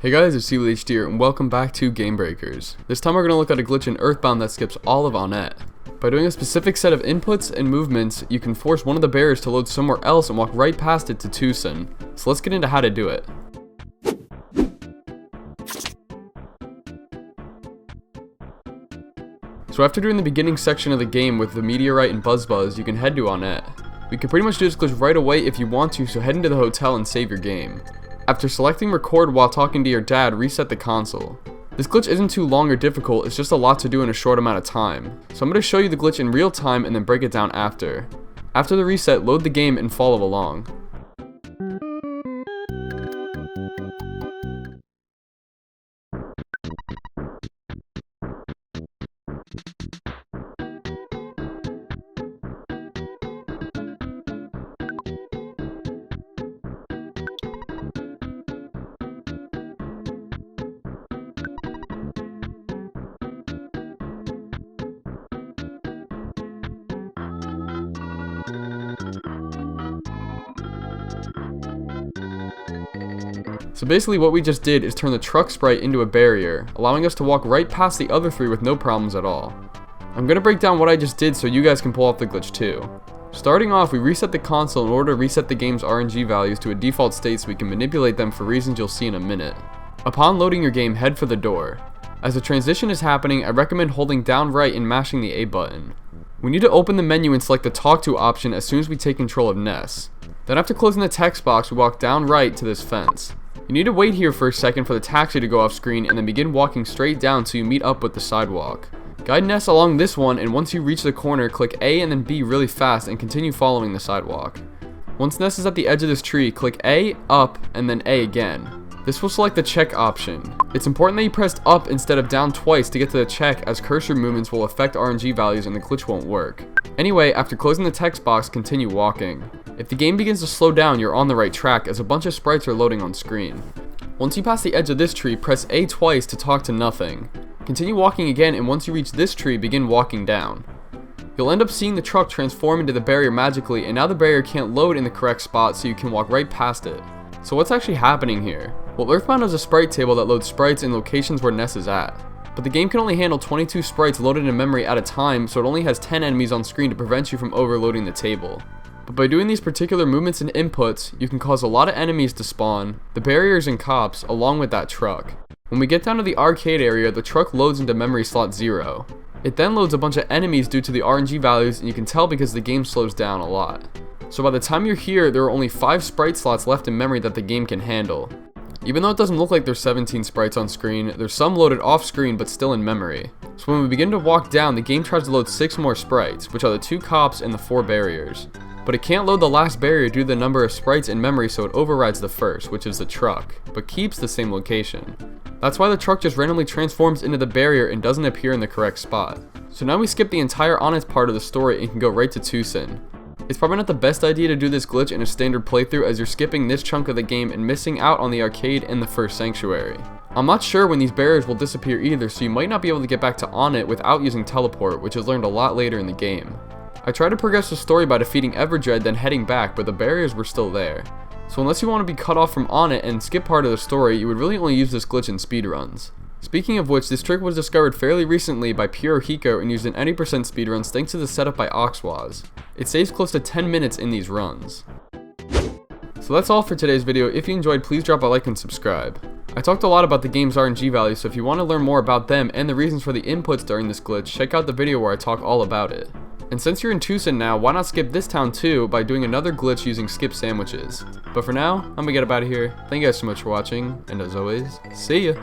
Hey guys, it's CWillyHD here, and welcome back to Game Breakers. This time we're going to look at a glitch in EarthBound that skips all of Onett. By doing a specific set of inputs and movements, you can force one of the barriers to load somewhere else and walk right past it to Twoson. So let's get into how to do it. So after doing the beginning section of the game with the meteorite and buzz, you can head to Onett. We can pretty much do this glitch right away if you want to, so head into the hotel and save your game. After selecting record while talking to your dad, reset the console. This glitch isn't too long or difficult, it's just a lot to do in a short amount of time. So I'm going to show you the glitch in real time and then break it down after. After the reset, load the game and follow along. So basically what we just did is turn the truck sprite into a barrier, allowing us to walk right past the other three with no problems at all. I'm going to break down what I just did so you guys can pull off the glitch too. Starting off, we reset the console in order to reset the game's RNG values to a default state so we can manipulate them for reasons you'll see in a minute. Upon loading your game, head for the door. As the transition is happening, I recommend holding down right and mashing the A button. We need to open the menu and select the talk to option as soon as we take control of Ness. Then after closing the text box, we walk down right to this fence. You need to wait here for a second for the taxi to go off screen and then begin walking straight down so you meet up with the sidewalk. Guide Ness along this one, and once you reach the corner, click A and then B really fast and continue following the sidewalk. Once Ness is at the edge of this tree, click A, up, and then A again. This will select the check option. It's important that you pressed up instead of down twice to get to the check, as cursor movements will affect RNG values and the glitch won't work. Anyway, after closing the text box, continue walking. If the game begins to slow down, you're on the right track as a bunch of sprites are loading on screen. Once you pass the edge of this tree, press A twice to talk to nothing. Continue walking again, and once you reach this tree, begin walking down. You'll end up seeing the truck transform into the barrier magically, and now the barrier can't load in the correct spot, so you can walk right past it. So what's actually happening here? Well, EarthBound has a sprite table that loads sprites in locations where Ness is at. But the game can only handle 22 sprites loaded in memory at a time, so it only has 10 enemies on screen to prevent you from overloading the table. But by doing these particular movements and inputs, you can cause a lot of enemies to spawn, the barriers and cops, along with that truck. When we get down to the arcade area, the truck loads into memory slot 0. It then loads a bunch of enemies due to the RNG values, and you can tell because the game slows down a lot. So by the time you're here, there are only 5 sprite slots left in memory that the game can handle. Even though it doesn't look like there's 17 sprites on screen, there's some loaded off screen but still in memory. So when we begin to walk down, the game tries to load 6 more sprites, which are the 2 cops and the 4 barriers. But it can't load the last barrier due to the number of sprites in memory, so it overrides the first, which is the truck, but keeps the same location. That's why the truck just randomly transforms into the barrier and doesn't appear in the correct spot. So now we skip the entire Onett part of the story and can go right to Twoson. It's probably not the best idea to do this glitch in a standard playthrough, as you're skipping this chunk of the game and missing out on the arcade and the first sanctuary. I'm not sure when these barriers will disappear either, so you might not be able to get back to Onett without using teleport, which is learned a lot later in the game. I tried to progress the story by defeating Everdread then heading back, but the barriers were still there. So unless you want to be cut off from Onett and skip part of the story, you would really only use this glitch in speedruns. Speaking of which, this trick was discovered fairly recently by Pirohiko and used in any % speedruns thanks to the setup by Oxwaz. It saves close to 10 minutes in these runs. So that's all for today's video. If you enjoyed, please drop a like and subscribe. I talked a lot about the game's RNG values, so if you want to learn more about them and the reasons for the inputs during this glitch, check out the video where I talk all about it. And since you're in Twoson now, why not skip this town too by doing another glitch using skip sandwiches. But for now, I'm gonna get up out of here. Thank you guys so much for watching, and as always, see ya!